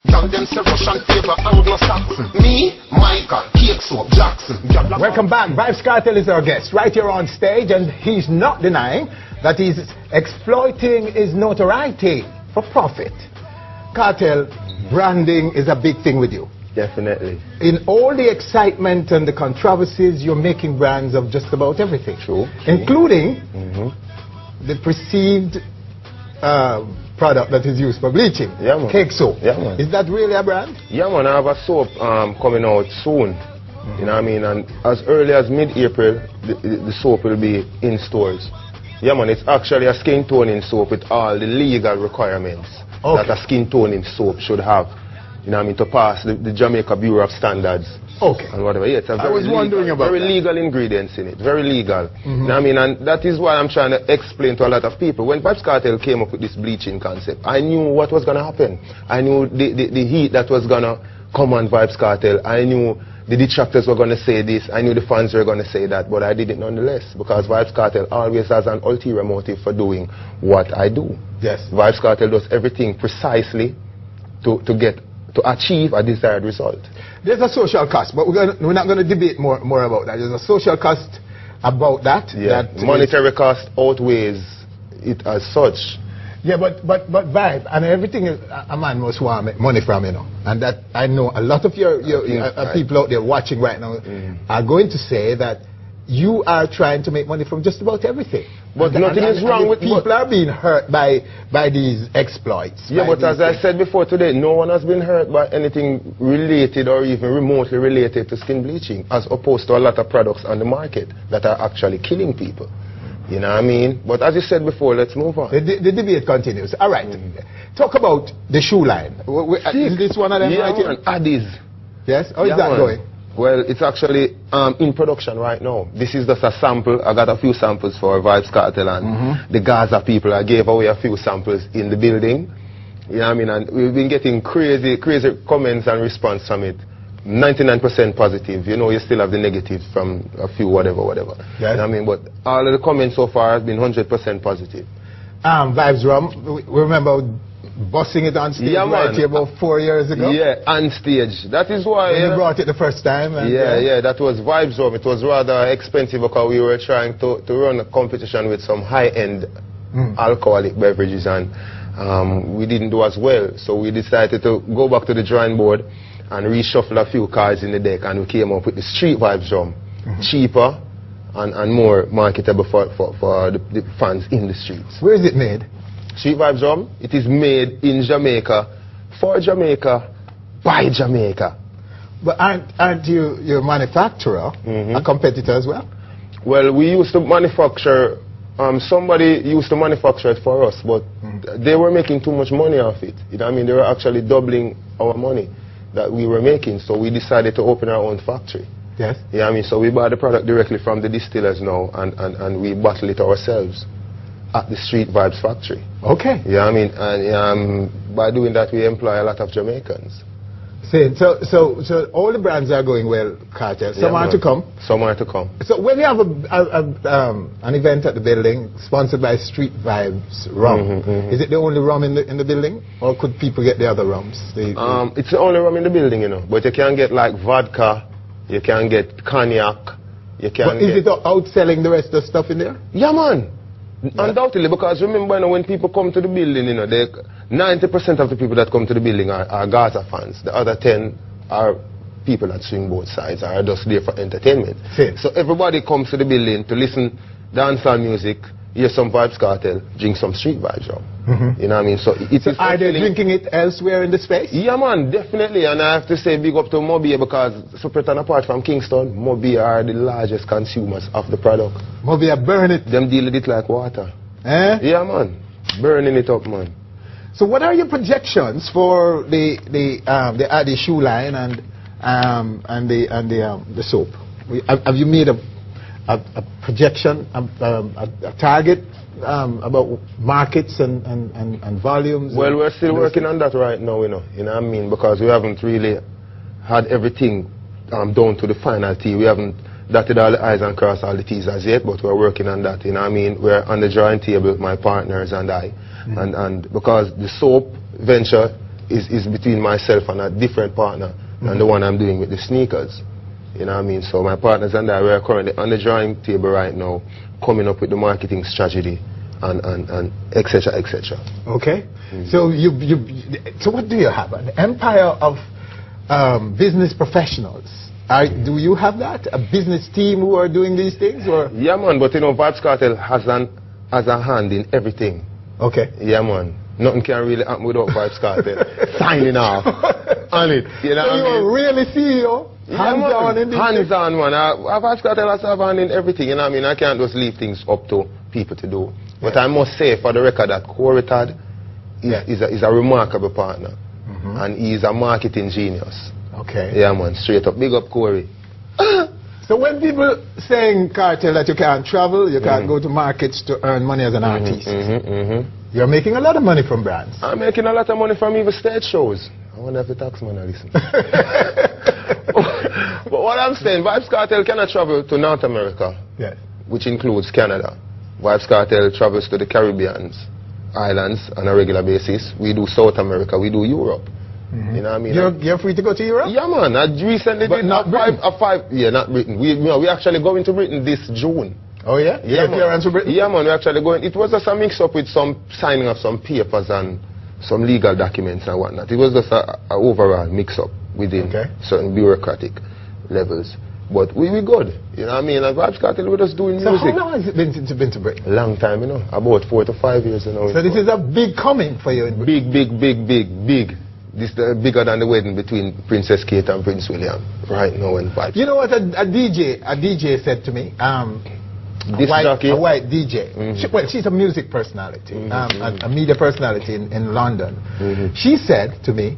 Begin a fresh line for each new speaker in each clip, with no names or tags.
Me, Michael, Cake Soap, Jackson.
Welcome back. Vybz Kartel is our guest right here on stage, and he's not denying that he's exploiting his notoriety for profit. Kartel, branding is a big thing with you.
Definitely.
In all the excitement and the controversies, you're making brands of just about everything.
True.
Including the perceived product that is used for bleaching.
Yeah, man.
Cake soap.
Yeah, man.
Is that really a brand?
Yeah, man. I have a soap coming out soon. You know what I mean? And as early as mid-April, the soap will be in stores. Yeah, man. It's actually a skin toning soap with all the legal requirements that a skin toning soap should have. You know what I mean? To pass the Jamaica Bureau of Standards.
Okay.
And whatever. Yeah, it's a
I was wondering about
very
that.
legal ingredients in it. Very legal. You know what I mean? And that is why I'm trying to explain to a lot of people. When Vybz Kartel came up with this bleaching concept, I knew what was going to happen. I knew the heat that was going to come on Vybz Kartel. I knew the detractors were going to say this. I knew the fans were going to say that. But I did it nonetheless. Because Vybz Kartel always has an ulterior motive for doing what I do.
Yes.
Vybz Kartel does everything precisely to achieve a desired result.
There's a social cost, but we're not going to debate more about that. There's a social cost about that.
Yeah.
That
monetary cost outweighs it as such.
Yeah, but Vibe, and everything is, a man must want money from, you know. And that I know a lot of your people out there watching right now are going to say that you are trying to make money from just about everything.
But nothing is wrong with
people are being hurt by these exploits.
Yeah, but as I said before today, no one has been hurt by anything related or even remotely related to skin bleaching, as opposed to a lot of products on the market that are actually killing people. You know what I mean? But as you said before, let's move on.
The debate continues. All right. Talk about the shoe line. Is this one of them right here?
Addies.
Yes? How is that going?
Well, it's actually in production right now. This is just a sample. I got a few samples for Vybz Kartel and the Gaza people. I gave away a few samples in the building. You know what I mean? And we've been getting crazy comments and response from it. 99% positive. You know, you still have the negatives from a few whatever. Yes. You know what I mean? But all of the comments so far have been 100% positive.
Vybz Rum, we remember busting it on stage right here about 4 years ago.
Yeah, on stage. That is why
you brought it the first time. And
yeah, that was Vybz Rum. It was rather expensive because we were trying to run a competition with some high-end alcoholic beverages, and we didn't do as well. So we decided to go back to the drawing board and reshuffle a few cards in the deck, and we came up with the street Vybz Rum. Cheaper and more marketable for the fans in the streets.
Where is it made?
Street Vybz Rum, it is made in Jamaica, for Jamaica, by Jamaica.
But aren't you a manufacturer, a competitor as well?
Well, we used to manufacture, somebody used to manufacture it for us, but they were making too much money off it. You know what I mean? They were actually doubling our money that we were making, so we decided to open our own factory.
Yes.
Yeah, I mean, so we buy the product directly from the distillers now, and we bottle it ourselves at the Street Vybz factory.
Okay.
Yeah, I mean, and by doing that, we employ a lot of Jamaicans.
So all the brands are going well, Kartel. Some are to come.
Some are to come.
So when you have an event at the building sponsored by Street Vybz Rum, is it the only rum in the building, or could people get the other rums?
It's the only rum in the building, you know. But you can get like vodka, you can get cognac, you can. But
is it outselling the rest of the stuff in there?
Yeah, man. Undoubtedly, because remember, you know, when people come to the building, you know, 90% of the people that come to the building are Gaza fans. The other 10 are people that swing both sides, are just there for entertainment. So everybody comes to the building to listen dancehall music, hear some Vybz Kartel, drink some Street Vybz Rum. You know what I mean? So
are they drinking it elsewhere in the space?
Yeah, man, definitely. And I have to say big up to Mobi, because separate and apart from Kingston, Mobi are the largest consumers of the product.
Mobi burn it.
Them deal with it like water.
Eh?
Yeah, man. Burning it up, man.
So what are your projections for the shoe line and the soap? Have you made a projection, a target about markets and volumes?
Well, we're still working on that right now, you know what I mean, because we haven't really had everything down to the final T. We haven't dotted all the I's and crossed all the T's as yet, but we're working on that, you know what I mean. We're on the drawing table, my partners and I, and because the soap venture is between myself and a different partner than the one I'm doing with the sneakers. You know what I mean? So my partners and I, we are currently on the drawing table right now, coming up with the marketing strategy and etc. etc.
Okay. So so what do you have? An empire of business professionals. Do you have that? A business team who are doing these things, or?
Yeah, man. But you know, Vybz Kartel has a hand in everything.
Okay.
Yeah, man. Nothing can really happen without Vybz Kartel signing off on it. You know
so
what I mean?
you're really CEO? Hands-on in this?
Hands-on, man. Vybz Kartel has to have a hand in everything. You know what I mean? I can't just leave things up to people to do. But I must say, for the record, that Clothin is a remarkable partner. And he's a marketing genius.
Okay.
Yeah, man. Straight up. Big up, Corey.
So when people saying, Kartel, that you can't travel, you can't go to markets to earn money as an artist, you're making a lot of money from brands.
I'm making a lot of money from even stage shows. I wonder if the tax man listen. But what I'm saying, Vybz Kartel cannot travel to North America, which includes Canada. Vybz Kartel travels to the Caribbean islands on a regular basis. We do South America, we do Europe. You know what I mean?
You're free to go to Europe?
Yeah, man. I recently did
not Britain.
Yeah, not Britain. We actually going to Britain this June.
Oh yeah?
Yeah,
clearance to Britain?
Yeah, man. We actually going. It was just a mix-up with some signing of some papers and some legal documents and whatnot. It was just a overall mix-up within certain bureaucratic levels. But we good. You know what I mean? And Vybz Kartel, we're just doing music.
So how long has it been since you've been to Britain?
A long time, you know. About 4 to 5 years, you know.
So this is a big coming for you in Britain?
Big. This is bigger than the wedding between Princess Kate and Prince William right now in Vybz.
You know what a DJ said to me? A white DJ. Well, she's a music personality, a media personality in London. She said to me,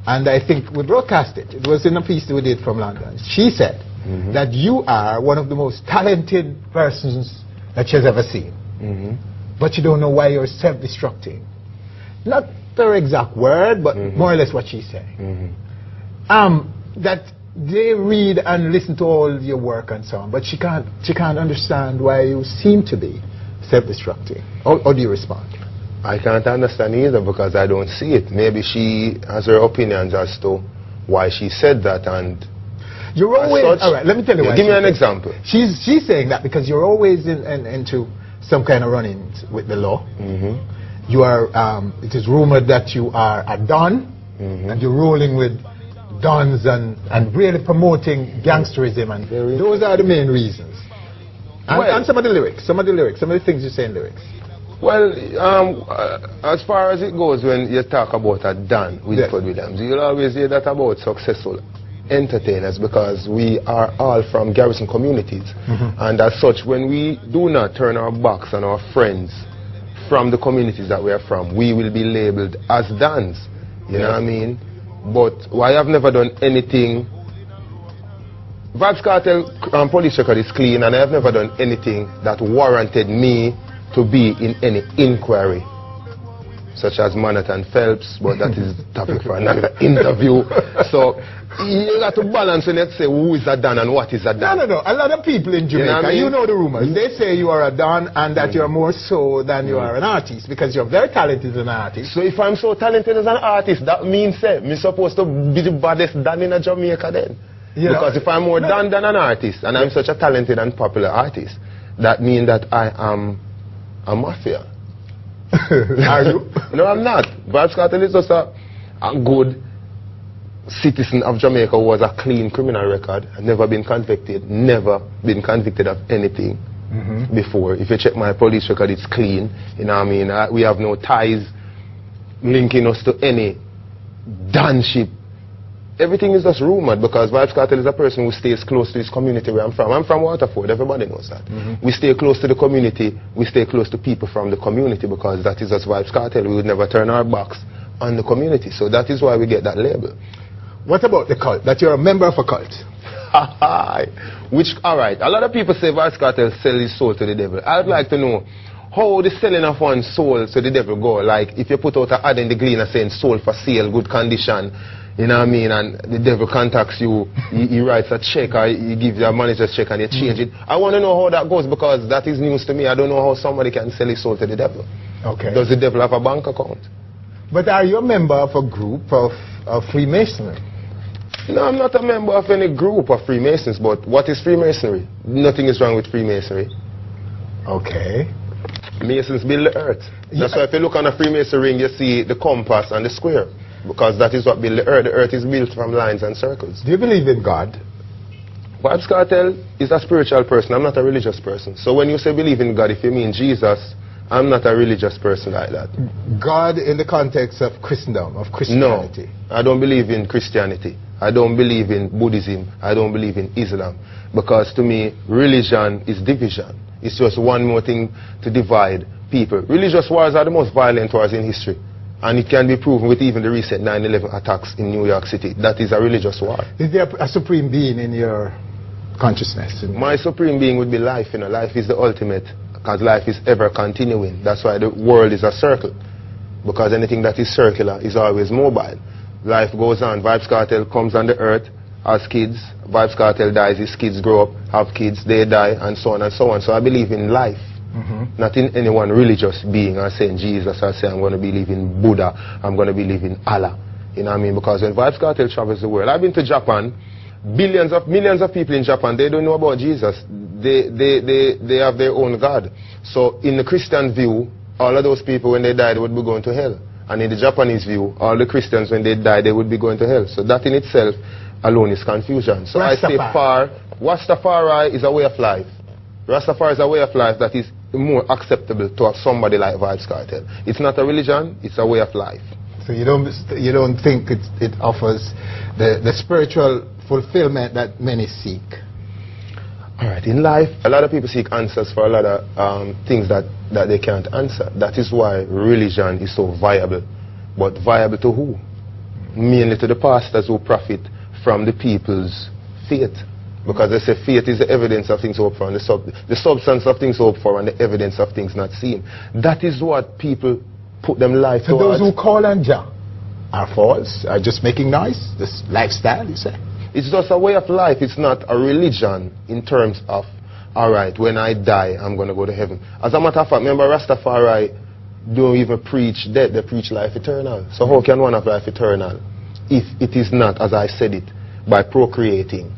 and I think we broadcast it, it was in a piece that we did from London. She said that you are one of the most talented persons that she has ever seen. But you don't know why you're self-destructing. Not her exact word, but more or less what she's saying. That they read and listen to all your work and so on, but she can't understand why you seem to be self-destructing. How do you respond?
I can't understand either because I don't see it. Maybe she has her opinions as to why she said that, and
you're always all right. Let me tell you.
Give me an example.
She's saying that because you're always into some kind of run-ins with the law. You are. It is rumored that you are a don, and you're rolling with dons and really promoting gangsterism, and those are the main reasons. And some of the lyrics, some of the things you say in lyrics.
Well, as far as it goes, when you talk about a don with Williams, you'll always hear that about successful entertainers because we are all from garrison communities, and as such, when we do not turn our backs on our friends from the communities that we are from, we will be labeled as dons. You know what I mean? But I have never done anything. Vybz Kartel police record is clean, and I have never done anything that warranted me to be in any inquiry, such as Manhattan Phelps, but that is topic for another interview. So you got to balance when you say who is a don and what is a don.
No. A lot of people in Jamaica, you know the rumors. They say you are a don and that you're more so than you are an artist because you're very talented as an artist.
So if I'm so talented as an artist, that means I'm supposed to be the baddest don in Jamaica then. Because if I'm more don than an artist and I'm such a talented and popular artist, that means that I am a mafia.
Are you?
No, I'm not. Vybz Kartel is just a good citizen of Jamaica who has a clean criminal record, never been convicted of anything before. If you check my police record, it's clean. You know what I mean? We have no ties linking us to any donship. Everything is just rumored because Vybz Kartel is a person who stays close to his community where I'm from. I'm from Waterford, everybody knows that. We stay close to the community, we stay close to people from the community because that is just Vybz Kartel. We would never turn our backs on the community. So that is why we get that label.
What about the cult? That you're a member of a cult?
Alright, a lot of people say Vybz Kartel sell his soul to the devil. I'd like to know how the selling of one's soul to the devil go. Like if you put out an ad in the Gleaner saying soul for sale, good condition, you know what I mean, and the devil contacts you, he writes a check or he gives you a manager's check and you change it. I want to know how that goes because that is news to me. I don't know how somebody can sell his soul to the devil.
Okay.
Does the devil have a bank account?
But are you a member of a group of Freemasonry?
No, I'm not a member of any group of Freemasons, but what is Freemasonry? Nothing is wrong with Freemasonry.
Okay.
Masons build the earth. That's why if you look on a Freemason ring, you see the compass and the square. Because that is what build the earth. The earth is built from lines and circles.
Do you believe in God?
Vybz Kartel is a spiritual person. I'm not a religious person. So when you say believe in God, if you mean Jesus, I'm not a religious person like that.
God in the context of Christendom, of Christianity?
No, I don't believe in Christianity. I don't believe in Buddhism. I don't believe in Islam. Because to me, religion is division. It's just one more thing to divide people. Religious wars are the most violent wars in history. And it can be proven with even the recent 9/11 attacks in New York City. That is a religious war.
Is there a supreme being in your consciousness?
My supreme being would be life. You know, life is the ultimate. Because life is ever continuing. That's why the world is a circle. Because anything that is circular is always mobile. Life goes on. Vybz Kartel comes on the earth, has kids. Vybz Kartel dies, his kids grow up, have kids, they die, and so on and so on. So I believe in life. Not in any one religious being. I say in Jesus, I say I'm going to believe in Buddha, I'm going to believe in Allah. You know what I mean? Because when Vybz Kartel travels the world, I've been to Japan, millions of people in Japan, they don't know about Jesus. They have their own God. So in the Christian view, all of those people when they died would be going to hell. And in the Japanese view, all the Christians when they die, they would be going to hell. So that in itself alone is confusion. So I say Rastafari is a way of life. Rastafari is a way of life that is more acceptable to somebody like Vybz Kartel. It's not a religion, it's a way of life.
So you don't think it offers the spiritual fulfillment that many seek?
All right, in life, a lot of people seek answers for a lot of things that they can't answer. That is why religion is so viable. But viable to who? Mainly to the pastors who profit from the people's faith. Because they say faith is the evidence of things hoped for, and the substance of things hoped for, and the evidence of things not seen. That is what people put them life
so
towards.
Those who call on Jah are false, are just making noise, this lifestyle, you say?
It's just a way of life. It's not a religion in terms of, all right, when I die, I'm going to go to heaven. As a matter of fact, remember Rastafari don't even preach death, they preach life eternal. So how can one have life eternal if it is not, as I said it, by procreating?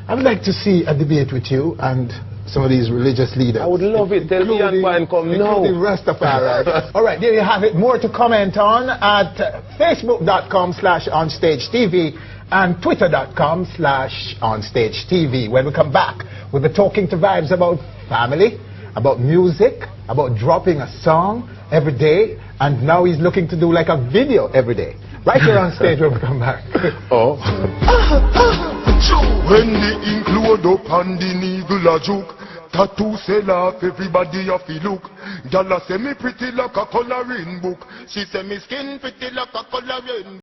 I would like to see a debate with you and some of these religious leaders.
I would love it. Tell me and Brian come now.
Including Rastafari. All right, there you have it. More to comment on at facebook.com/OnstageTV and twitter.com/OnstageTV. When we come back, we'll be talking to Vybz about family, about music, about dropping a song every day, and now he's looking to do like a video every day. Right here on stage when we come back.
Oh.
When the ink load up and the needle a juke, tattoo sell off, everybody have to look. Gyal say me pretty like a coloring book. She say me skin pretty like a coloring